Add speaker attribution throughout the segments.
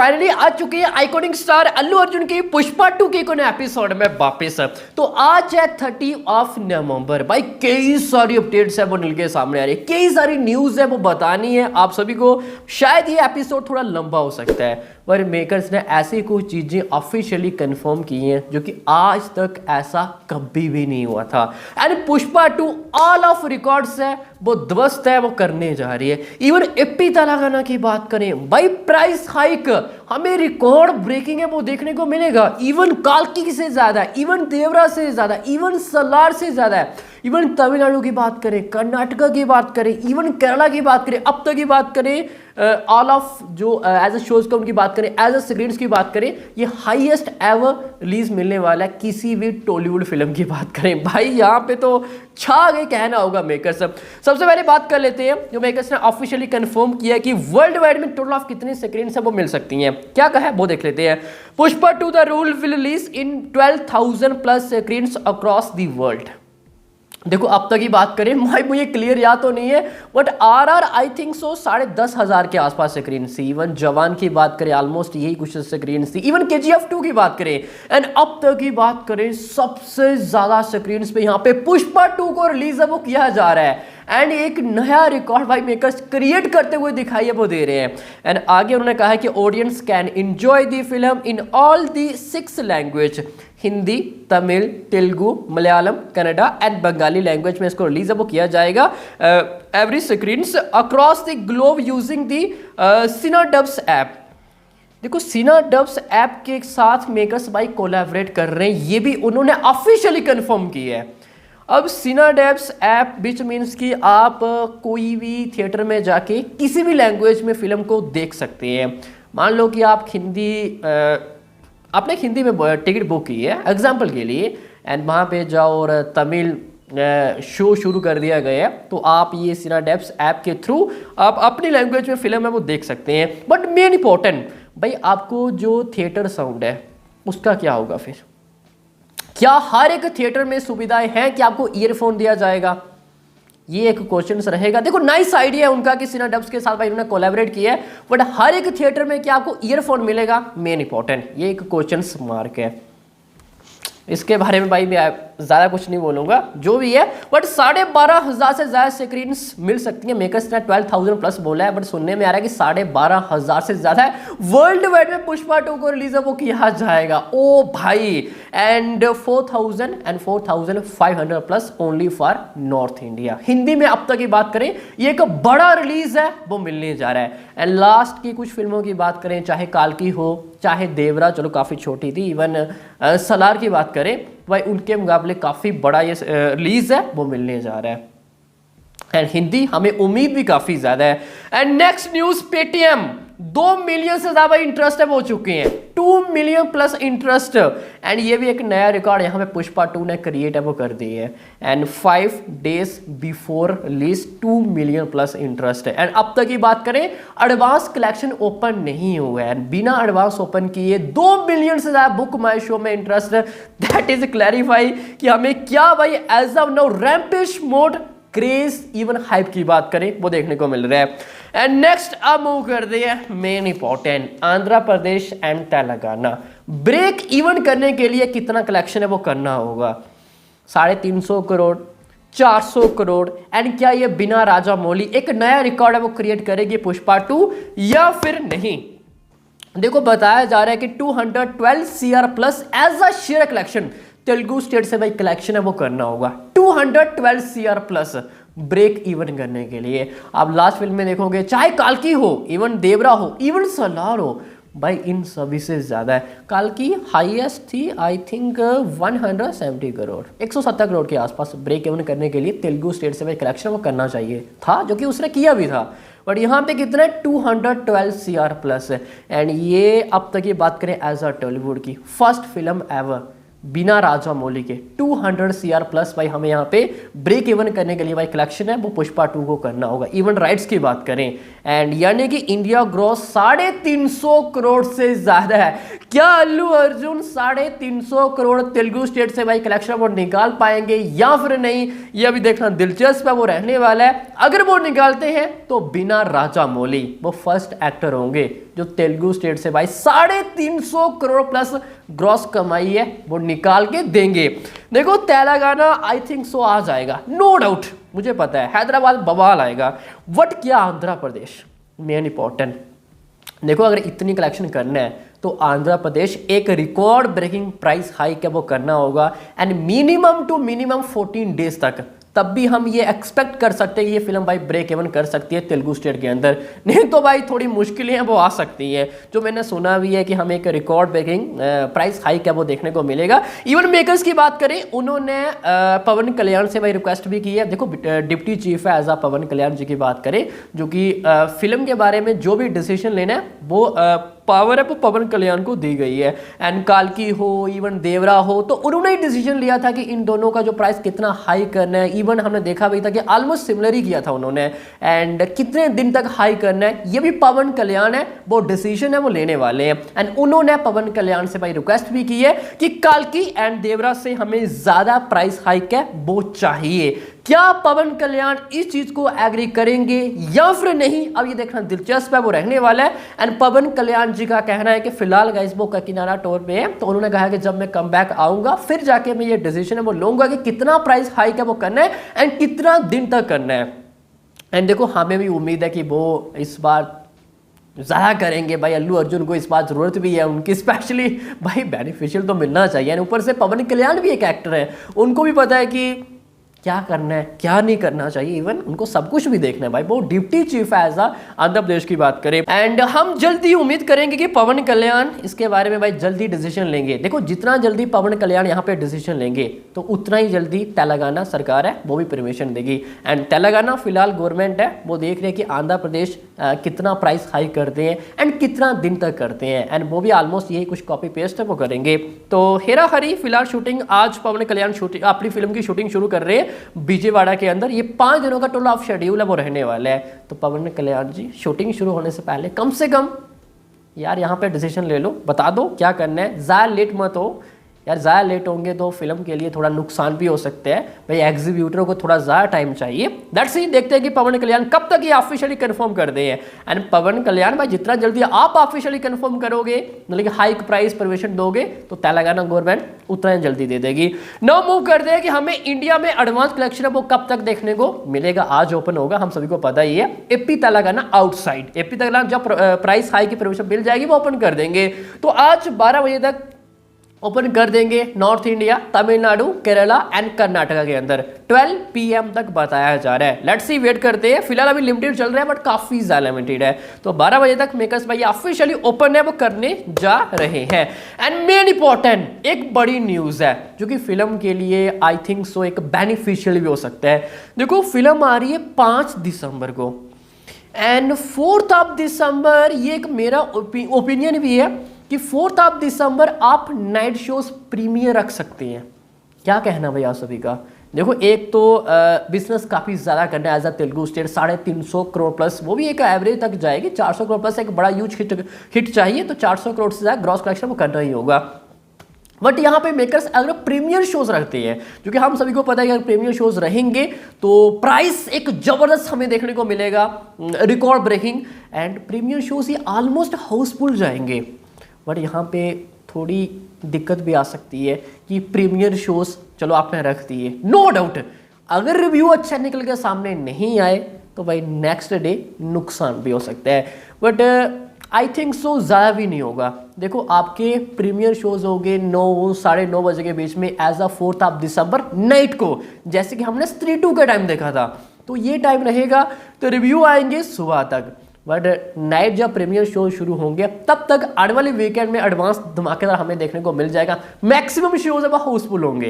Speaker 1: Finally आ चुकी है iconic star Allu Arjun की पुष्पा 2 के कोने एपिसोड में वापस। तो आज है 30 नवंबर। भाई कई सारी अपडेट्स है वो निकल के सामने आ रही है, कई सारी न्यूज़ है वो बतानी है आप सभी को। शायद ये एपिसोड थोड़ा लंबा हो सकता है, पर मेकर्स ने ऐसी कुछ चीज़ें ऑफिशियली कंफर्म की हैं जो कि आज तक ऐसा कभी भी नहीं हुआ था। And Pushpa 2 all of records है वो ध्वस्त है वो करने जा रही है। इवन एप्पी तेलंगाना की बात करें, भाई प्राइस हाइक हमें रिकॉर्ड ब्रेकिंग है वो देखने को मिलेगा। इवन काल्की से ज्यादा, इवन देवरा से ज्यादा, इवन सलार से ज्यादा है। इवन तमिलनाडु की बात करें, कर्नाटका की बात करें, इवन केरला की बात करें, अब तक की बात करें, ऑल ऑफ जो एज अ शोज का उनकी बात करें, एज अ स्क्रीन्स की बात करें, ये हाईएस्ट एवर रिलीज मिलने वाला है किसी भी टॉलीवुड फिल्म की बात करें। भाई यहाँ पे तो छा गए कहना होगा मेकर्स। सबसे पहले बात कर लेते हैं जो मेकर्स ने ऑफिशियली कंफर्म किया कि वर्ल्ड वाइड में टोटल ऑफ कितनी स्क्रीन्स है वो मिल सकती हैं। क्या कहा है वो देख लेते हैं। Pushpa 2 the rule will release in 12,000 plus screens across the world. देखो अब तक की बात करें, भाई मुझे क्लियर याद तो नहीं है, but RR I think so 10,500 के आसपास स्क्रीन थी। इवन जवान की बात करें ऑलमोस्ट यही कुछ स्क्रीन थी। इवन केजीएफ 2 की बात करें एंड अब तक की बात करें सबसे ज्यादा स्क्रीन पे यहाँ पे पुष्पा 2 को रिलीज है वो किया जा रहा है। एंड एक नया रिकॉर्ड भाई मेकर्स क्रिएट करते हुए दिखाई है वो दे रहे हैं। एंड आगे उन्होंने कहा है कि audience can enjoy the film in all the 6 language, Hindi, Tamil, Telugu, Malayalam, Kannada and Bengali language में इसको रिलीज है वो किया जाएगा। Every screens across the globe using the Cinadubs app. देखो सिनाडब्स ऐप के साथ मेकर्स भाई कोलैबोरेट कर रहे हैं, ये भी उन्होंने ऑफिशियली कंफर्म किया है। अब सिनाडेब्स ऐप विच मीन्स कि आप कोई भी थिएटर में जाके किसी भी लैंग्वेज में फिल्म को देख सकते हैं। मान लो कि आप आपने हिंदी में टिकट बुक की है एग्जाम्पल के लिए, एंड वहाँ पे जाओ और तमिल शो शुरू कर दिया गया है, तो आप ये सिनाडेब्स ऐप के थ्रू आप अपनी लैंग्वेज में फिल्म है वो देख सकते हैं। बट मेन इंपॉर्टेंट भाई आपको जो थिएटर साउंड है उसका क्या होगा फिर? क्या हर एक थिएटर में सुविधाएं हैं कि आपको ईयरफोन दिया जाएगा? ये एक क्वेश्चन रहेगा। देखो नाइस आइडिया है उनका कि सिनाडब्स के साथ भाई उन्होंने कोलैबोरेट किया है, बट हर एक थिएटर में क्या आपको ईयरफोन मिलेगा? मेन इंपॉर्टेंट ये एक क्वेश्चन मार्क है। इसके बारे में भाई मैं ज़्यादा कुछ नहीं बोलूँगा, जो भी है, बट 12,500 से ज़्यादा स्क्रीन्स मिल सकती हैं। मेकर्स ने 12,000 प्लस बोला है, बट सुनने में आ रहा है कि 12,500 से ज़्यादा है वर्ल्ड वाइड में पुष्पा 2 को रिलीज वो किया जाएगा। ओ भाई, and 4,000 and 4,500 plus only for north India. Hindi में अब तक की बात करें ये एक बड़ा रिलीज है वो मिलने जा रहा है। एंड लास्ट की कुछ फिल्मों की बात करें, चाहे काल्की हो, चाहे देवरा, चलो काफ़ी छोटी थी, इवन सलार की बात करें भाई उनके मुकाबले काफ़ी बड़ा ये रिलीज है वो मिलने जा रहा है। एंड हिंदी हमें उम्मीद भी काफ़ी ज़्यादा है। And next news, Paytm 2 million से ज़्यादा इंटरेस्ट है वो चुके हैं, 2 मिलियन प्लस इंटरेस्ट। एंड ये भी एक नया रिकॉर्ड यहाँ पे पुष्पा 2 ने क्रिएट है वो कर दी है। And 5 days before release 2 million plus interest है। एंड अब तक की बात करें एडवांस कलेक्शन ओपन नहीं हुआ है, बिना एडवांस ओपन किए 2 मिलियन से ज़्यादा बुक माई शो में इंटरेस्ट है। दैट इज क्लैरिफाई कि हमें क्या भाई as of now rampage mode, craze, even hype की बात करें वो देखने को मिल रहा है। एंड नेक्स्ट अब मूव कर दिए main important, Andhra Pradesh and Telangana break even करने के लिए कितना कलेक्शन है वो करना होगा? 350 करोड़, 400 करोड़। एंड क्या ये बिना राजा मौली एक नया रिकॉर्ड है वो क्रिएट करेगी पुष्पा 2 या फिर नहीं? देखो बताया जा रहा है कि 212 CR plus as a share collection Telugu state से भाई कलेक्शन है वो करना होगा। 212 CR प्लस ब्रेक इवन करने के लिए। आप लास्ट फिल्म में देखोगे चाहे काल्की हो, इवन देवरा हो, इवन सलार हो, भाई इन सभी से ज़्यादा है। काल्की हाईएस्ट थी आई थिंक 170 करोड़, 170 करोड़ के आसपास ब्रेक इवन करने के लिए तेलुगु स्टेट से भाई कलेक्शन वो करना चाहिए था, जो कि उसने किया भी था। बट यहाँ पे कितना है? 212 CR प्लस। एंड ये अब तक की बात करें एज अ टॉलीवुड की फर्स्ट फिल्म एवर बिना राजा मौली के 200 CR प्लस भाई हमें यहाँ पे ब्रेक इवन करने के लिए भाई कलेक्शन है वो पुष्पा 2 को करना होगा। इवन राइट्स की बात करें एंड यानी कि इंडिया ग्रॉस 350 करोड़ से ज़्यादा है। क्या अल्लू अर्जुन 350 करोड़ तेलुगु स्टेट से भाई कलेक्शन वो निकाल पाएंगे या फिर नहीं, ये अभी देखना दिलचस्प है, वो रहने वाला है। अगर वो निकालते हैं तो बिना राजा मौली वो फर्स्ट एक्टर होंगे जो तेलुगु स्टेट से भाई 350 करोड़ प्लस ग्रॉस कमाई है वो निकाल के देंगे। देखो तेलंगाना आई थिंक सो आ जाएगा, नो डाउट, मुझे पता है हैदराबाद बवाल आएगा, बट क्या आंध्र प्रदेश मेन इंपॉर्टेंट। देखो अगर इतनी कलेक्शन करना है तो आंध्र प्रदेश एक रिकॉर्ड ब्रेकिंग प्राइस हाइक है वो करना होगा, and minimum two minimum 14 days तक, तब भी हम ये एक्सपेक्ट कर सकते हैं कि ये फिल्म भाई ब्रेक इवन कर सकती है तेलुगु स्टेट के अंदर। नहीं तो भाई थोड़ी मुश्किलें हैं वो आ सकती हैं, जो मैंने सुना भी है कि हमें एक रिकॉर्ड ब्रेकिंग प्राइस हाइक है वो देखने को मिलेगा। इवन मेकर्स की बात करें, उन्होंने पवन कल्याण से भाई रिक्वेस्ट भी की है। देखो डिप्टी चीफ है एज आ पवन कल्याण जी की बात करें, जो कि फिल्म के बारे में जो भी डिसीजन लेना है वो पावर है वो पवन कल्याण को दी गई है। एंड काल्की हो इवन देवरा हो, तो उन्होंने ही डिसीजन लिया था कि इन दोनों का जो प्राइस कितना हाई करना है। इवन हमने देखा भी था कि ऑलमोस्ट सिमिलर ही किया था उन्होंने, एंड कितने दिन तक हाई करना है ये भी पवन कल्याण है वो डिसीजन है वो लेने वाले हैं। एंड उन्होंने पवन कल्याण से भाई रिक्वेस्ट भी की है कि काल्की एंड देवरा से हमें ज्यादा प्राइस हाइक है वो चाहिए। क्या पवन कल्याण इस चीज को एग्री करेंगे या फिर नहीं, अब ये देखना दिलचस्प है वो रहने वाला है। एंड पवन कल्याण जी का कहना है कि फिलहाल गाइस वो ककीनाडा टूर पे है, तो उन्होंने कहा कि जब मैं कम बैक आऊंगा फिर जाके मैं ये डिसीजन है वो लूंगा कि कितना प्राइस हाइक है वो करना है एंड कितना दिन तक करना है। एंड देखो हमें भी उम्मीद है कि वो इस बार ज़्यादा करेंगे भाई, अल्लू अर्जुन को इस बात ज़रूरत भी है उनकी, स्पेशली भाई बेनिफिशियल तो मिलना चाहिए। ऊपर से पवन कल्याण भी एक एक्टर है, उनको भी पता है कि क्या करना है क्या नहीं करना चाहिए, इवन उनको सब कुछ भी देखना है भाई, वो डिप्टी चीफ है एज आंध्र प्रदेश की बात करें। एंड हम जल्दी उम्मीद करेंगे कि पवन कल्याण इसके बारे में भाई जल्दी डिसीजन लेंगे। देखो जितना जल्दी पवन कल्याण यहाँ पे डिसीजन लेंगे तो उतना ही जल्दी तेलंगाना सरकार है वो भी परमिशन देगी। एंड तेलंगाना फिलहाल गवर्नमेंट है वो देख रहे हैं कि आंध्र प्रदेश कितना प्राइस हाई करते हैं एंड कितना दिन तक करते हैं, एंड वो भी ऑलमोस्ट यही कुछ कॉपी पेस्ट है वो करेंगे। तो हेरा हरी फिलहाल शूटिंग, आज पवन कल्याण शूटिंग अपनी फिल्म की शूटिंग शुरू कर रहे हैं विजयवाड़ा के अंदर। ये 5 दिनों का टोटल ऑफ शेड्यूल है वो रहने वाला है। तो पवन कल्याण जी शूटिंग शुरू होने से पहले कम से कम यार यहाँ पे डिसीजन ले लो, बता दो क्या करना है, ज़्यादा लेट मत हो यार, ज़्यादा लेट होंगे तो फिल्म के लिए थोड़ा नुकसान भी हो सकते हैं भाई, एग्जीब्यूटर को थोड़ा ज़्यादा टाइम चाहिए। दैट्स ही, देखते हैं कि पवन कल्याण कब तक ये ऑफिशियली कंफर्म कर दे हैं। एंड पवन कल्याण भाई जितना जल्दी आप ऑफिशियली कंफर्म करोगे, मतलब कि हाइक प्राइस परमिशन दोगे, तो तेलंगाना गवर्नमेंट उतना ही जल्दी दे देगी। नाउ मूव करते हैं कि हमें इंडिया में एडवांस कलेक्शन है वो कब तक देखने को मिलेगा। आज ओपन होगा, हम सभी को पता ही है, AP Telangana outside. AP Telangana जब प्राइस हाई की परमिशन मिल जाएगी वो ओपन कर देंगे। तो आज 12 बजे तक ओपन कर देंगे north India, Tamil Nadu, Kerala and Karnataka के अंदर 12 PM तक बताया जा रहा है। लेट्स सी, वेट करते हैं। फिलहाल अभी लिमिटेड चल रहा है बट काफी ज्यादा लिमिटेड है, तो 12 बजे तक मेकर्स भाई ऑफिशियली ओपन है वो करने जा रहे हैं। एंड मेन इंपॉर्टेंट एक बड़ी न्यूज है जो कि फिल्म के लिए आई थिंक सो एक बेनिफिशियल भी हो सकता है। देखो फिल्म आ रही है 5 दिसंबर को एंड 4 दिसंबर, ये एक मेरा ओपिनियन भी है कि 4 दिसंबर आप नाइट शोज प्रीमियर रख सकते हैं। क्या कहना भैया सभी का? देखो एक तो बिजनेस काफ़ी ज़्यादा करना है as a Telugu state, 350 crore plus, वो भी एक एवरेज तक जाएगी। 400 करोड़ प्लस एक बड़ा ह्यूज हिट चाहिए, तो 400 करोड़ से ज़्यादा ग्रॉस कलेक्शन वो करना ही होगा। बट यहाँ पे मेकर्स अगर प्रीमियर शोज रखते हैं, क्योंकि हम सभी को पता है कि अगर प्रीमियर शोज रहेंगे तो प्राइस एक जबरदस्त हमें देखने को मिलेगा, record breaking, and premier shows ही ऑलमोस्ट हाउसफुल जाएंगे। बट यहाँ पे थोड़ी दिक्कत भी आ सकती है कि प्रीमियर शोज चलो आपने रख दिए, नो डाउट अगर रिव्यू अच्छा निकल के सामने नहीं आए तो भाई नेक्स्ट डे नुकसान भी हो सकता है। बट आई थिंक सो ज़्यादा भी नहीं होगा। देखो आपके प्रीमियर शोज होंगे 9 साढ़े 9 बजे के बीच में एज अ 4 दिसंबर नाइट को, जैसे कि हमने स्त्री 2 का टाइम देखा था, तो ये टाइम रहेगा। तो रिव्यू आएंगे सुबह तक, बट नाइट जब प्रीमियर शो शुरू होंगे तब तक आने वाले वीकेंड में एडवांस धमाकेदार हमें देखने को मिल जाएगा। मैक्सिमम शोज अब हाउसफुल होंगे।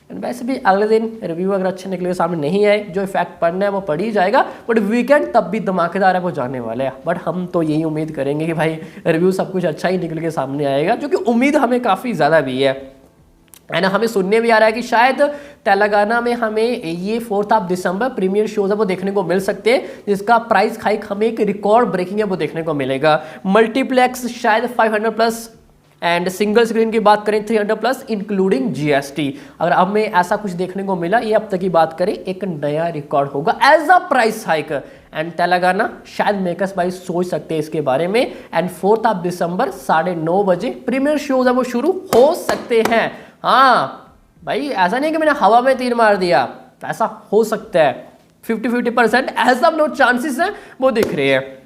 Speaker 1: एंड वैसे भी अगले दिन रिव्यू अगर अच्छे निकले सामने नहीं आए, जो इफेक्ट पड़ना है वो पड़ ही जाएगा, बट वीकेंड तब भी धमाकेदार है वो जाने वाले हैं। बट हम तो यही उम्मीद करेंगे कि भाई रिव्यू सब कुछ अच्छा ही निकल के सामने आएगा, जो कि उम्मीद हमें काफ़ी ज़्यादा भी है। एंड हमें सुनने भी आ रहा है कि शायद तेलंगाना में हमें ये 4 दिसंबर प्रीमियर शोज है वो देखने को मिल सकते हैं, जिसका प्राइस हाइक हमें एक रिकॉर्ड ब्रेकिंग है वो देखने को मिलेगा। मल्टीप्लेक्स शायद 500 प्लस एंड सिंगल स्क्रीन की बात करें 300 प्लस इंक्लूडिंग जीएसटी। अगर अब में ऐसा कुछ देखने को मिला, ये अब तक की बात करें, एक नया रिकॉर्ड होगा as a price hike. And Telangana शायद मेकर्स भाई सोच सकते हैं इसके बारे में। एंड 4 दिसंबर 9:30 बजे प्रीमियर शोज है वो शुरू हो सकते हैं। हाँ भाई, ऐसा नहीं कि मैंने हवा में तीर मार दिया, ऐसा हो सकता है। 50-50% ऐसा नो चांसेस है वो दिख रहे हैं।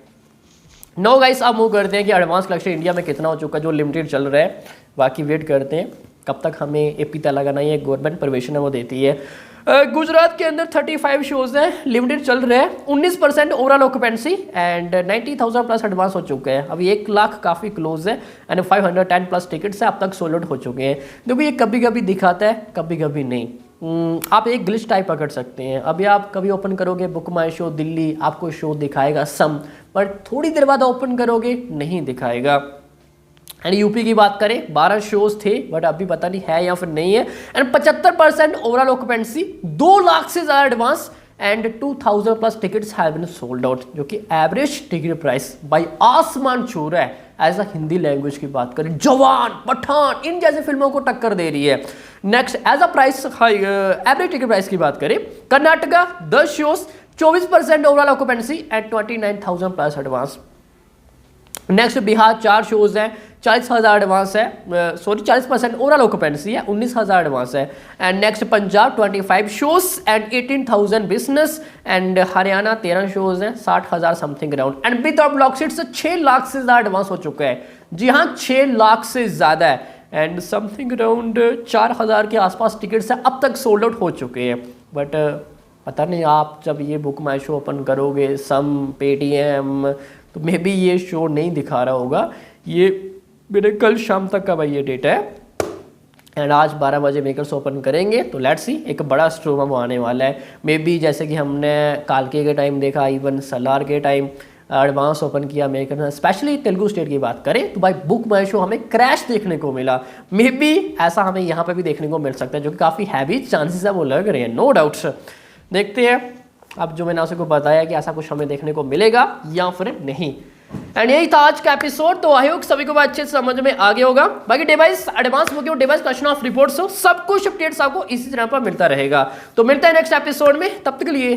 Speaker 1: नो गाइस, अब मूव करते हैं कि एडवांस कलेक्शन इंडिया में कितना हो चुका है, जो लिमिटेड चल रहा है। बाकी वेट करते हैं कब तक हमें एपी तेलंगाना ये गवर्नमेंट परमिशन है वो देती है। गुजरात के अंदर 35 शोज हैं, लिमिटेड चल रहे हैं, 19% overall occupancy and 90,000 plus advance हो चुके हैं। अभी 1 लाख काफ़ी क्लोज है एंड 510 प्लस टिकट्स है अब तक सोल्ड आउट हो चुके हैं। देखो ये कभी कभी दिखाता है, कभी कभी नहीं। आप एक ग्लिच टाइप पकड़ सकते हैं। अभी आप कभी ओपन करोगे बुक माई शो दिल्ली, आपको शो दिखाएगा सम, पर थोड़ी देर बाद ओपन करोगे नहीं दिखाएगा। एंड यूपी की बात करें 12 शोज थे, बट अभी पता नहीं है या फिर नहीं है। एंड 75% ओवरऑल ऑक्यूपेंसी, 2 लाख से ज़्यादा advance and 2000 plus tickets have been sold out, जो कि एवरेज टिकट प्राइस भाई आसमान छू रहा है। एज अ हिंदी लैंग्वेज की बात करें, जवान, पठान, इन जैसे फिल्मों को टक्कर दे रही है। Next as a price average ticket price की बात करें, Karnataka 10 shows, 24% overall occupancy and 29,000 plus advance. Next Bihar 4 shows हैं, 40,000 एडवांस है, 40% ओवरऑल ऑक्यूपेंसी है, 19,000 एडवांस है। And next Punjab 25 shows and 18,000 business. And Haryana 13 shows हैं, 60,000 something around. And with block seats 6 lakh से ज़्यादा एडवांस हो चुका है। जी हाँ, 6 लाख से ज़्यादा है एंड समथिंग अराउंड 4,000 के आसपास टिकट्स हैं अब तक सोल्ड आउट हो चुके हैं। बट पता नहीं, आप जब ये बुक माई शो ओपन करोगे, सम, पेटीएम, तो मे बी ये शो नहीं दिखा रहा होगा। ये मेरे कल शाम तक का भाई ये डेटा है एंड आज 12 बजे मेकर्स ओपन करेंगे, तो लेट्स सी एक बड़ा स्ट्रोम अब आने वाला है। मे बी जैसे कि हमने कालके के टाइम देखा, इवन सलार के टाइम एडवांस ओपन किया मेकर ने, स्पेशली तेलुगु स्टेट की बात करें तो भाई बुक माई शो हमें क्रैश देखने को मिला। मे बी ऐसा हमें यहाँ पे भी देखने को मिल सकता है, जो कि काफ़ी हैवी चांसेस है वो लग रहे हैं, नो डाउट्स। देखते हैं अब जो मैंने आपको बताया कि ऐसा कुछ हमें देखने को मिलेगा या फिर नहीं। एंड यही था आज का एपिसोड, तो आई होप सभी को अच्छे से समझ में आ गया होगा। बाकी डिवाइस एडवांस बुकिंग और डिवाइस क्वेश्चन ऑफ रिपोर्ट्स हो, सब कुछ अपडेट्स आपको इसी तरह पर मिलता रहेगा। तो मिलता है नेक्स्ट एपिसोड में, तब तक के लिए